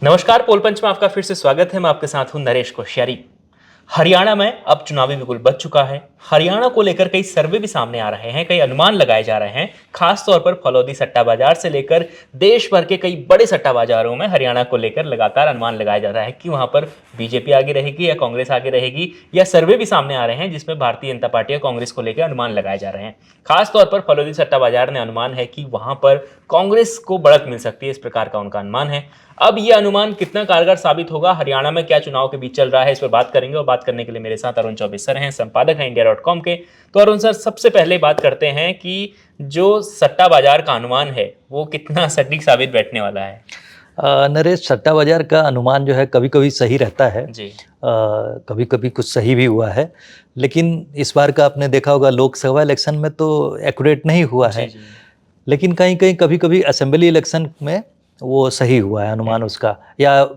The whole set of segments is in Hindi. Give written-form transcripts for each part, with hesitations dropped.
नमस्कार, पोल पंच में आपका फिर से स्वागत है। मैं आपके साथ हूं नरेश कोश्यारी। हरियाणा में अब चुनावी बिगुल बज चुका है। हरियाणा को लेकर कई सर्वे भी सामने आ रहे हैं, कई अनुमान लगाए जा रहे हैं। खास तौर पर फलौदी सट्टा बाजार से लेकर देश भर के कई बड़े सट्टा बाजारों में हरियाणा को लेकर लगातार अनुमान लगाया जा रहा है कि वहां पर बीजेपी आगे रहेगी या कांग्रेस आगे रहेगी, या सर्वे भी सामने आ रहे हैं जिसमें भारतीय जनता पार्टी या कांग्रेस को लेकर अनुमान लगाए जा रहे हैं। खास तौर पर फलौदी सट्टा बाजार ने अनुमान है कि वहां पर कांग्रेस को बढ़त मिल सकती है, इस प्रकार का उनका अनुमान है। अब यह अनुमान कितना कारगर साबित होगा, हरियाणा में क्या चुनाव के बीच चल रहा है, इस पर बात करेंगे। और बात करने के लिए मेरे साथ अरुण चौबे सर हैं, संपादक हैं इंडिया.com के। तो अरुण सर, सबसे पहले बात करते हैं कि जो सट्टा बाजार का अनुमान है वो कितना सटीक साबित बैठने वाला है। नरेश, सट्टा बाजार का अनुमान जो है कभी कभी सही रहता है जी। कभी कभी कुछ सही भी हुआ है, लेकिन इस बार का आपने देखा होगा लोकसभा इलेक्शन में तो एक्यूरेट नहीं हुआ है। जी। लेकिन कहीं कहीं कभी कभी असेंबली इलेक्शन में वो सही हुआ है अनुमान उसका, या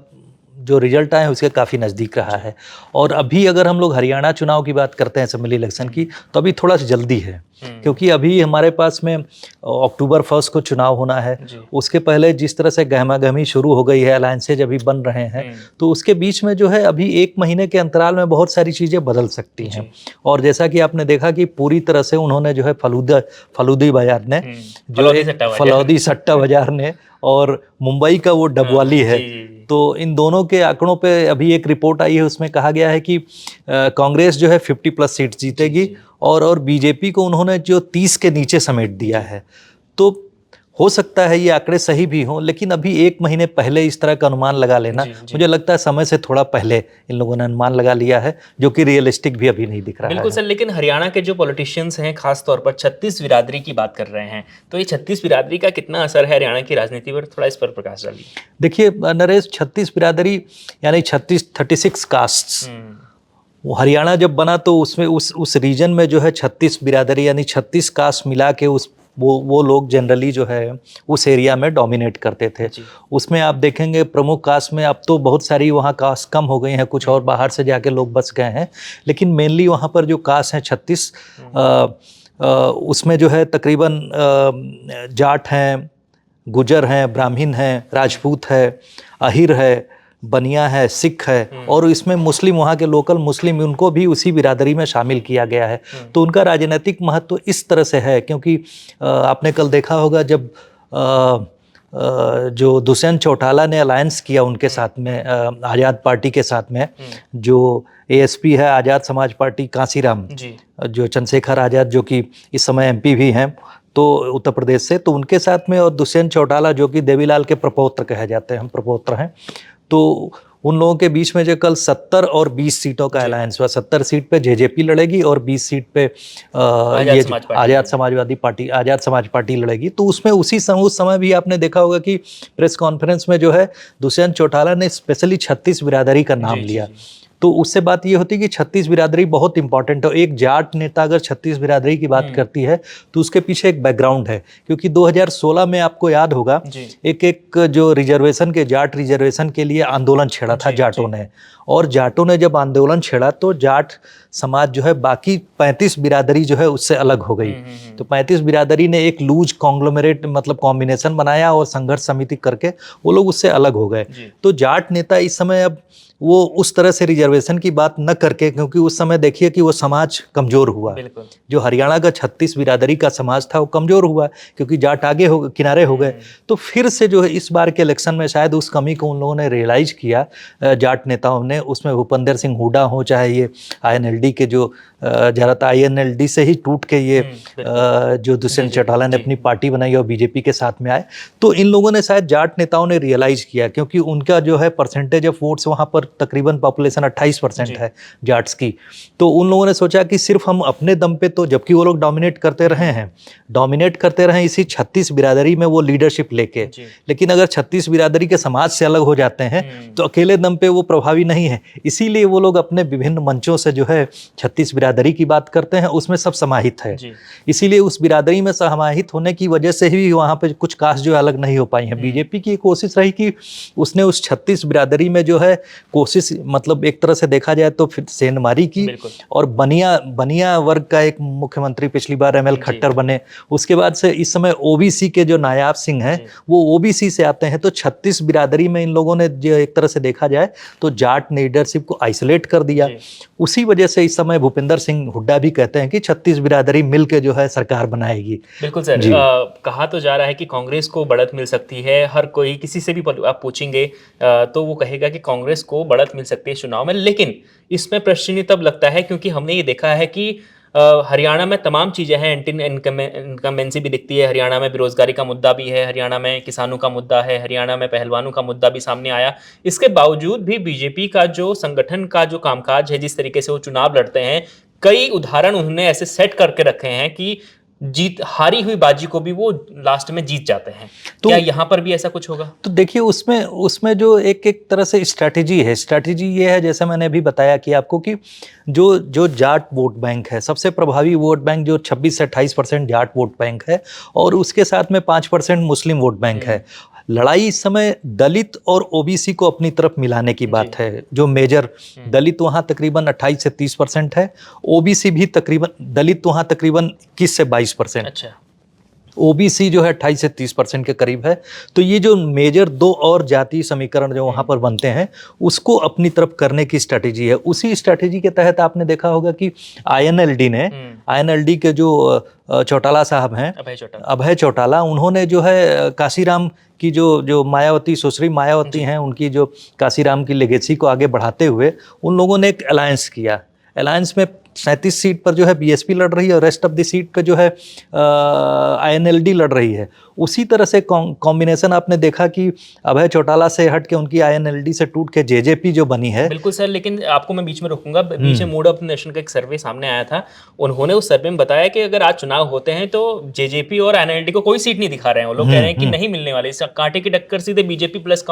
जो रिजल्ट आए उसके काफ़ी नज़दीक रहा है। और अभी अगर हम लोग हरियाणा चुनाव की बात करते हैं असेंबली इलेक्शन की, तो अभी थोड़ा सा जल्दी है, क्योंकि अभी हमारे पास में अक्टूबर 1 को चुनाव होना है। उसके पहले जिस तरह से गहमागहमी शुरू हो गई है, अलायंसेज अभी बन रहे हैं, तो उसके बीच में जो है अभी 1 महीने के अंतराल में बहुत सारी चीज़ें बदल सकती हैं। और जैसा कि आपने देखा कि पूरी तरह से उन्होंने जो है फलूदी बाजार ने, जो फलौदी सट्टा बाजार ने, और मुंबई का वो डबवाली है, तो इन दोनों के आंकड़ों पे अभी एक रिपोर्ट आई है, उसमें कहा गया है कि कांग्रेस जो है 50+ सीट जीतेगी और बीजेपी को उन्होंने जो 30 के नीचे समेट दिया है। तो हो सकता है ये आंकड़े सही भी हों, लेकिन अभी 1 महीने पहले इस तरह का अनुमान लगा लेना, मुझे लगता है समय से थोड़ा पहले इन लोगों ने अनुमान लगा लिया है, जो कि रियलिस्टिक भी अभी नहीं दिख रहा है। बिल्कुल सर, लेकिन हरियाणा के जो पॉलिटिशियंस हैं, खास तौर पर 36 बिरादरी की बात कर रहे हैं, तो ये 36 बिरादरी का कितना असर है हरियाणा की राजनीति पर, थोड़ा इस पर प्रकाश डालिए। देखिए नरेश, 36 बिरादरी यानी 36 कास्ट्स, वो हरियाणा जब बना तो उसमें उस रीजन में जो है 36 बिरादरी यानी 36 कास्ट मिला के वो लोग जनरली जो है उस एरिया में डोमिनेट करते थे। उसमें आप देखेंगे प्रमुख कास्ट में अब तो बहुत सारी वहाँ कास्ट कम हो गई हैं, कुछ और बाहर से जाके लोग बस गए हैं, लेकिन मेनली वहाँ पर जो कास्ट हैं 36, उसमें जो है तकरीबन जाट हैं, गुजर हैं, ब्राह्मण हैं, राजपूत है, अहिर है, बनिया है, सिख है, और इसमें मुस्लिम, वहाँ के लोकल मुस्लिम, उनको भी उसी बिरादरी में शामिल किया गया है। तो उनका राजनीतिक महत्व इस तरह से है, क्योंकि आपने कल देखा होगा जब जो दुष्यंत चौटाला ने अलायंस किया उनके साथ में, आज़ाद पार्टी के साथ में, जो ASP है आज़ाद समाज पार्टी कांसीराम, जो चंद्रशेखर आज़ाद, जो कि इस समय MP भी हैं तो उत्तर प्रदेश से, तो उनके साथ में, और दुष्यंत चौटाला जो कि देवीलाल के प्रपौत्र कहे जाते हैं, हम प्रपौत्र हैं, तो उन लोगों के बीच में जो कल 70 और 20 सीटों का अलायंस हुआ। 70 सीट पे JJP लड़ेगी और 20 सीट पे आज़ाद समाज पार्टी लड़ेगी। तो उसमें उस समय भी आपने देखा होगा कि प्रेस कॉन्फ्रेंस में जो है दुष्यंत चौटाला ने स्पेशली 36 बिरादरी का नाम लिया। तो उससे बात ये होती है कि 36 बिरादरी बहुत इंपॉर्टेंट है। एक जाट नेता अगर 36 बिरादरी की बात करती है तो उसके पीछे एक बैकग्राउंड है, क्योंकि 2016 में आपको याद होगा एक जो रिजर्वेशन के, जाट रिजर्वेशन के लिए आंदोलन छेड़ा था जाटों ने, और जाटों ने जब आंदोलन छेड़ा तो जाट समाज जो है बाकी 35 बिरादरी जो है उससे अलग हो गई। तो 35 बिरादरी ने एक लूज कॉन्ग्लोमरेट मतलब कॉम्बिनेशन बनाया और संघर्ष समिति करके वो लोग उससे अलग हो गए। तो जाट नेता इस समय अब वो उस तरह से रिजर्वेशन की बात न करके, क्योंकि उस समय देखिए कि वो समाज कमज़ोर हुआ, जो हरियाणा का 36 बिरादरी का समाज था वो कमज़ोर हुआ क्योंकि जाट आगे हो किनारे हो गए। तो फिर से जो है इस बार के इलेक्शन में शायद उस कमी को उन लोगों ने रियलाइज़ किया, जाट नेताओं ने, उसमें भूपेंद्र सिंह हुड्डा हो, चाहे ये INLD के जो ज़्यादातर INLD से ही टूट के ये जो दुष्यंत चौटाला ने अपनी पार्टी बनाई और BJP के साथ में आए, तो इन लोगों ने शायद जाट नेताओं ने रियलाइज़ किया, क्योंकि उनका जो है परसेंटेज ऑफ वोट्स वहाँ पर तकरीबन पॉपुलेशन 28% है जाट्स की। तो उन लोगों ने सोचा कि सिर्फ हम अपने दम पे, तो जबकि वो लोग डोमिनेट करते रहे इसी 36 बिरादरी में वो लीडरशिप लेके, लेकिन अगर 36 बिरादरी के समाज से अलग हो जाते हैं तो अकेले दम पे वो प्रभावी नहीं है। इसीलिए वो लोग अपने विभिन्न मंचों से जो है 36 बिरादरी की बात करते हैं, उसमें सब समाहित है। इसीलिए उस बिरादरी में समाहित होने की वजह से ही वहाँ पे कुछ कास्ट जो अलग नहीं हो पाई हैं। BJP की कोशिश रही कि उसने उस 36 बिरादरी में जो है कोशिश, मतलब एक तरह तरह से देखा जाए तो फिर सेंधमारी की, और बनिया वर्ग का एक मुख्यमंत्री पिछली बार एमएल खट्टर बने। उसके बाद से इस समय ओबीसी के जो नायाब सिंह हैं वो ओबीसी से आते हैं। तो 36 बिरादरी में इन लोगों ने जो एक तरह से देखा जाए तो जाट लीडरशिप को आइसोलेट कर दिया। उसी वजह से इस समय भूपेंद्र सिंह हुड्डा भी कहते हैं कि 36 बिरादरी मिलकर जो है सरकार बनाएगी। बिल्कुल सर, कहा तो जा रहा है कि कांग्रेस को बढ़त मिल सकती है। हर कोई किसी से भी आप पूछेंगे तो वो कहेगा कि कांग्रेस को बढ़त मिल सकती है चुनाव में। लेकिन इसमें प्रश्न तब लगता है क्योंकि हमने ये देखा है कि हरियाणा में तमाम चीज़ें हैं, एंटी इनकम्बेंसी भी दिखती है, हरियाणा में बेरोजगारी का मुद्दा भी है, हरियाणा में किसानों का मुद्दा है, हरियाणा में पहलवानों का मुद्दा भी सामने आया। इसके बावजूद भी बीजेपी का जो संगठन का जो कामकाज है, जिस तरीके से वो चुनाव लड़ते हैं, कई उदाहरण उन्होंने ऐसे सेट करके रखे हैं कि जीत हारी हुई बाजी को भी वो लास्ट में जीत जाते हैं। तो क्या यहाँ पर भी ऐसा कुछ होगा? तो देखिए उसमें जो एक तरह से स्ट्रैटेजी है, स्ट्रैटेजी ये है जैसे मैंने अभी बताया कि आपको कि जो जाट वोट बैंक है, सबसे प्रभावी वोट बैंक जो 26 से 28% जाट वोट बैंक है, और उसके साथ में 5% मुस्लिम वोट बैंक है। लड़ाई इस समय दलित और ओबीसी को अपनी तरफ मिलाने की बात है। जो मेजर दलित वहाँ तकरीबन 28 से 30% है, ओबीसी भी तकरीबन, दलित वहाँ तकरीबन 21 से 22%। अच्छा। ओबीसी जो है 28 से 30% के करीब है। तो ये जो मेजर दो और जातीय समीकरण जो वहाँ पर बनते हैं उसको अपनी तरफ करने की स्ट्रैटेजी है। उसी स्ट्रैटेजी के तहत आपने देखा होगा कि आईएनएलडी के जो चौटाला साहब हैं, अभय चौटाला, उन्होंने जो है काशीराम की जो मायावती, सुश्री मायावती हैं, उनकी जो काशीराम की लेगेसी को आगे बढ़ाते हुए उन लोगों ने एक अलायंस किया। अलायंस में 37 सीट पर जो है बीएसपी लड़ रही है और रेस्ट ऑफ द सीट पे जो है आईएनएलडी लड़ रही है। उसी तरह से कॉम्बिनेशन आपने देखा कि अभय चौटाला से हट के उनकी आईएनएलडी से टूट के जेजेपी जो बनी है। बिल्कुल सर, लेकिन आपको मैं बीच में रोकूंगा। बीच में मूड ऑफ नेशन का एक सर्वे सामने आया था, उन्होंने उस सर्वे में बताया कि अगर आज चुनाव होते हैं तो जेजेपी और आईएनएलडी को कोई सीट नहीं दिखा रहे हैं। वो लोग कह रहे हैं कि नहीं मिलने वाले, इस कांटे की टक्कर सीधे बीजेपी प्लस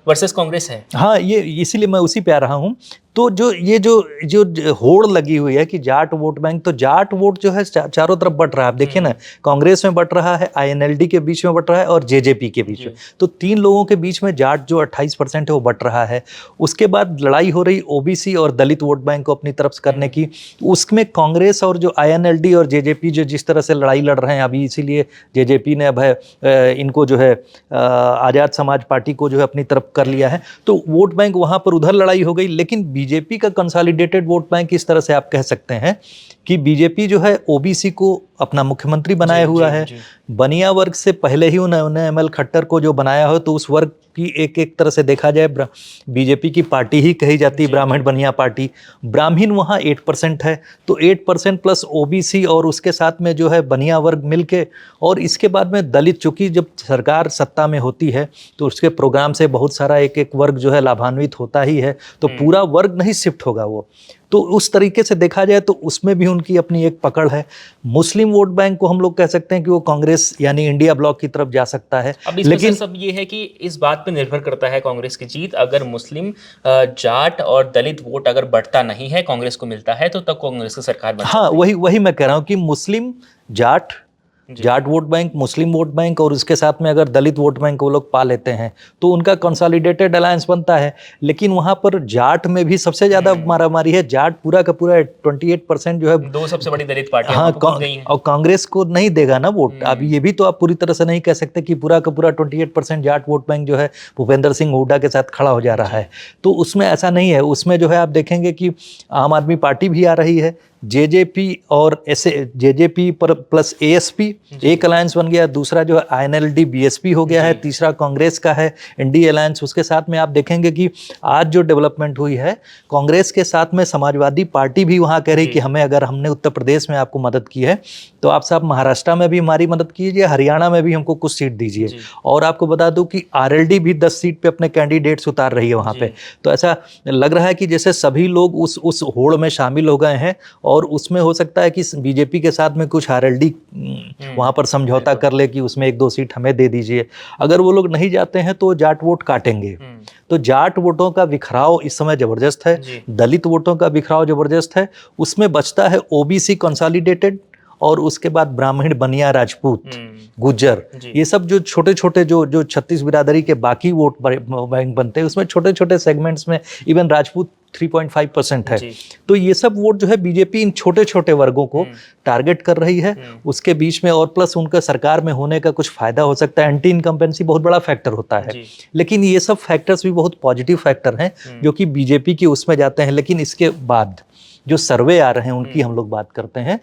वर्सेस कांग्रेस है। हाँ, ये इसीलिए मैं उसी पे आ रहा हूँ। तो जो होड़ लगी हुई है कि जाट वोट बैंक, तो जाट वोट जो है चारों तरफ बट रहा है। आप देखिए ना, कांग्रेस में बट रहा है, आईएनएलडी के बीच में बट रहा है और जेजेपी के बीच में। तो 3 लोगों के बीच में जाट जो 28% है वो बट रहा है। उसके बाद लड़ाई हो रही ओबीसी और दलित वोट बैंक को अपनी तरफ करने की। उसमें कांग्रेस और जो आईएनएलडी और जेजेपी जो जिस तरह से लड़ाई लड़ रहे हैं अभी, इसीलिए जेजेपी ने अब इनको जो है आज़ाद समाज पार्टी को जो है अपनी तरफ कर लिया है। तो वोट बैंक वहाँ पर उधर लड़ाई हो गई। लेकिन बीजेपी का कंसोलिडेटेड वोट बैंक इस तरह से आप कह सकते हैं कि बीजेपी जो है ओबीसी को अपना मुख्यमंत्री बनाया हुआ है। बनिया वर्ग से पहले ही उन्होंने एमएल खट्टर को जो बनाया हो, तो उस वर्ग की एक तरह से देखा जाए बीजेपी की पार्टी ही कही जाती है, ब्राह्मण बनिया पार्टी। ब्राह्मण वहाँ 8% है, तो 8% प्लस ओबीसी और उसके साथ में जो है बनिया वर्ग मिलके, और इसके बाद में दलित, चूँकि जब सरकार सत्ता में होती है तो उसके प्रोग्राम से बहुत सारा एक वर्ग जो है लाभान्वित होता ही है, तो पूरा वर्ग नहीं शिफ्ट होगा वो। तो उस तरीके से देखा जाए तो उसमें भी उनकी अपनी एक पकड़ है। मुस्लिम वोट बैंक को हम लोग कह सकते हैं कि वो कांग्रेस यानी इंडिया ब्लॉक की तरफ जा सकता है। लेकिन सब ये है कि इस बात पे निर्भर करता है कांग्रेस की जीत। अगर मुस्लिम, जाट और दलित वोट अगर बढ़ता नहीं है, कांग्रेस को मिलता है, तो तब कांग्रेस की सरकार बन सकती है। हाँ, वही मैं कह रहा हूँ कि मुस्लिम, जाट वोट बैंक, मुस्लिम वोट बैंक और उसके साथ में अगर दलित वोट बैंक वो लोग पा लेते हैं तो उनका कंसोलिडेटेड अलायंस बनता है। लेकिन वहाँ पर जाट में भी सबसे ज़्यादा मारामारी है। जाट पूरा का पूरा 28% जो है, 2 सबसे बड़ी दलित पार्टियां। हाँ, और कांग्रेस को नहीं देगा ना वोट। अब ये भी तो आप पूरी तरह से नहीं कह सकते कि पूरा का पूरा 28% जाट वोट बैंक जो है भूपेंद्र सिंह हुड्डा के साथ खड़ा हो जा रहा है। तो उसमें ऐसा नहीं है। उसमें जो है आप देखेंगे कि आम आदमी पार्टी भी आ रही है, जेजेपी और ऐसे जेजेपी पर प्लस एएसपी एक अलायंस बन गया। दूसरा जो है आईएनएलडी बीएसपी हो गया है। तीसरा कांग्रेस का है एनडीए अलायंस। उसके साथ में आप देखेंगे कि आज जो डेवलपमेंट हुई है, कांग्रेस के साथ में समाजवादी पार्टी भी वहाँ कह रही कि अगर हमने उत्तर प्रदेश में आपको मदद की है तो आप साहब महाराष्ट्र में भी हमारी मदद कीजिए, हरियाणा में भी हमको कुछ सीट दीजिए। और आपको बता दूं कि आरएलडी भी 10 सीट पे अपने कैंडिडेट्स उतार रही है वहाँ पे। तो ऐसा लग रहा है कि जैसे सभी लोग उस होड़ में शामिल हो गए हैं, और उसमें हो सकता है कि बीजेपी के साथ में कुछ आरएलडी वहाँ पर समझौता कर ले कि उसमें 1-2 सीट हमें दे दीजिए। अगर वो लोग नहीं जाते हैं तो जाट वोट काटेंगे। तो जाट वोटों का बिखराव इस समय जबरदस्त है, दलित वोटों का बिखराव जबरदस्त है। उसमें बचता है ओबीसी कंसोलिडेटेड और उसके बाद ब्राह्मण, बनिया, राजपूत, गुज्जर, ये सब जो छोटे छोटे जो 36 बिरादरी के बाकी वोट बैंक बनते हैं, उसमें छोटे छोटे सेगमेंट्स में इवन राजपूत 3.5% है। तो ये सब वोट जो है बीजेपी इन छोटे छोटे वर्गों को टारगेट कर रही है उसके बीच में, और प्लस उनका सरकार में होने का कुछ फायदा हो सकता है। एंटी इनकम्बेंसी बहुत बड़ा फैक्टर होता है, लेकिन ये सब फैक्टर्स भी बहुत पॉजिटिव फैक्टर हैं जो कि बीजेपी की उसमें जाते हैं। लेकिन इसके बाद जो सर्वे आ रहे हैं उनकी हम लोग बात करते हैं,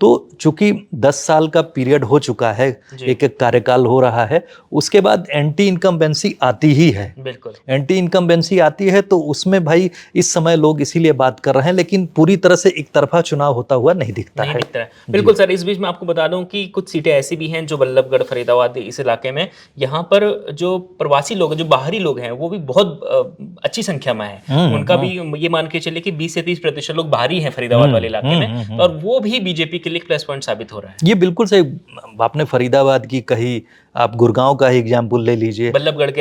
तो चूंकि 10 साल का पीरियड हो चुका है, एक एक कार्यकाल हो रहा है, उसके बाद एंटी इनकम्बेंसी आती ही है। बिल्कुल एंटी इनकम्बेंसी आती है तो उसमें भाई इस समय लोग इसीलिए बात कर रहे हैं, लेकिन पूरी तरह से एक तरफा चुनाव होता हुआ नहीं दिखता है। बिल्कुल सर, इस बीच में आपको बता दूं कि कुछ सीटें ऐसी भी हैं जो बल्लभगढ़, फरीदाबाद, इस इलाके में, यहाँ पर जो प्रवासी लोग हैं, जो बाहरी लोग हैं, वो भी बहुत अच्छी संख्या में है। उनका भी ये मान के चले कि 20 से 30% लोग बाहरी हैं फरीदाबाद वाले इलाके में, और वो भी बीजेपी के लिए प्लस पॉइंट साबित हो रहा है। ये बिल्कुल सही आपने फरीदाबाद की कही, आप गुड़गांव का ही एग्जाम्पल ले लीजिए, बल्लभगढ़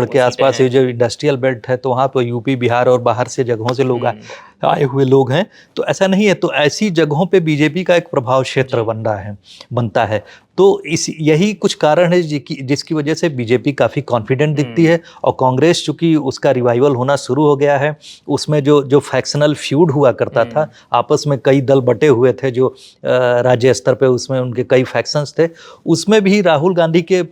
के आसपास ये जो इंडस्ट्रियल बेल्ट है, तो वहाँ पर यूपी, बिहार और बाहर से जगहों से लोग आए हुए लोग हैं। तो ऐसा नहीं है, तो ऐसी जगहों पे बीजेपी का एक प्रभाव क्षेत्र बनता है। तो यही कुछ कारण है जिसकी वजह से बीजेपी काफ़ी कॉन्फिडेंट दिखती है। और कांग्रेस चूंकि उसका रिवाइवल होना शुरू हो गया है, उसमें जो फैक्शनल फ्यूड हुआ करता था, आपस में कई दल बटे हुए थे जो राज्य स्तर पे, उसमें उनके कई फैक्शंस थे, उसमें भी राहुल गांधी के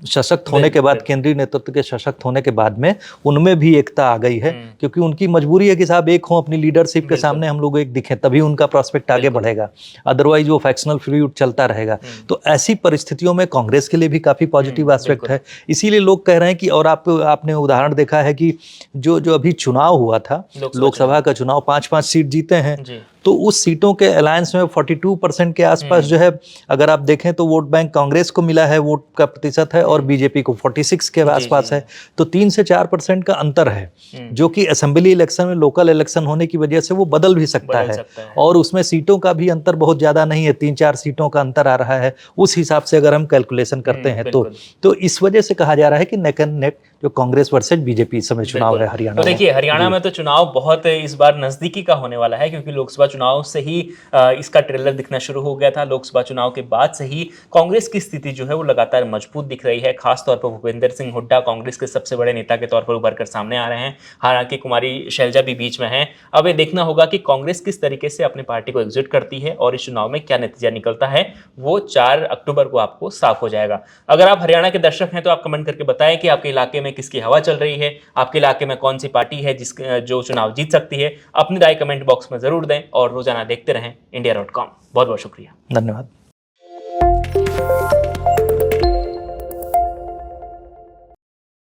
सशक्त होने के बाद, केंद्रीय नेतृत्व के सशक्त होने के बाद में उनमें भी एकता आ गई है, क्योंकि उनकी मजबूरी है कि साहब एक हों, अपनी लीडरशिप के सामने हम लोग एक दिखें, तभी उनका प्रॉस्पेक्ट आगे बढ़ेगा, अदरवाइज वो फैक्शनल फ्यूड चलता रहेगा। तो ऐसी परिस्थितियों में कांग्रेस के लिए भी काफी पॉजिटिव एस्पेक्ट है। इसीलिए लोग कह रहे हैं कि, और आपने उदाहरण देखा है कि जो अभी चुनाव हुआ था, लोकसभा का चुनाव, 5-5 सीट जीते हैं, तो उस सीटों के अलायंस में 42% के आसपास जो है, अगर आप देखें तो वोट बैंक कांग्रेस को मिला है, वोट का प्रतिशत है, और बीजेपी को 46 के आसपास है। तो 3 से 4% का अंतर है, जो कि असेंबली इलेक्शन में, लोकल इलेक्शन होने की वजह से वो बदल भी सकता है। और उसमें सीटों का भी अंतर बहुत ज्यादा नहीं है, 3-4 सीटों का अंतर आ रहा है उस हिसाब से, अगर हम कैलकुलेशन करते हैं तो इस वजह से कहा जा रहा है कि नेक एंड नेक जो कांग्रेस वर्सेज बीजेपी इस समय चुनाव है हरियाणा। तो देखिए, हरियाणा में तो चुनाव बहुत इस बार नजदीकी का होने वाला है, क्योंकि लोकसभा चुनाव से ही इसका ट्रेलर दिखना शुरू हो गया था। लोकसभा चुनाव के बाद से ही कांग्रेस की स्थिति जो है वो लगातार मजबूत दिख रही है। खासतौर पर भूपेंद्र सिंह हुड्डा कांग्रेस के सबसे बड़े नेता के तौर पर उभर कर सामने आ रहे हैं। हालांकि कुमारी शैलजा भी बीच में हैं। अब ये देखना होगा कि कांग्रेस किस तरीके से अपनी पार्टी को एग्जिट करती है और इस चुनाव में क्या नतीजा निकलता है, वो 4 अक्टूबर को आपको साफ हो जाएगा। अगर आप हरियाणा के दर्शक हैं तो आप कमेंट करके बताएं कि आपके इलाके में किसकी हवा चल रही है, आपके इलाके में कौन सी पार्टी है जो चुनाव जीत सकती है। अपनी राय कमेंट बॉक्स में जरूर दें और रोजाना देखते रहें India.com। बहुत बहुत शुक्रिया, धन्यवाद।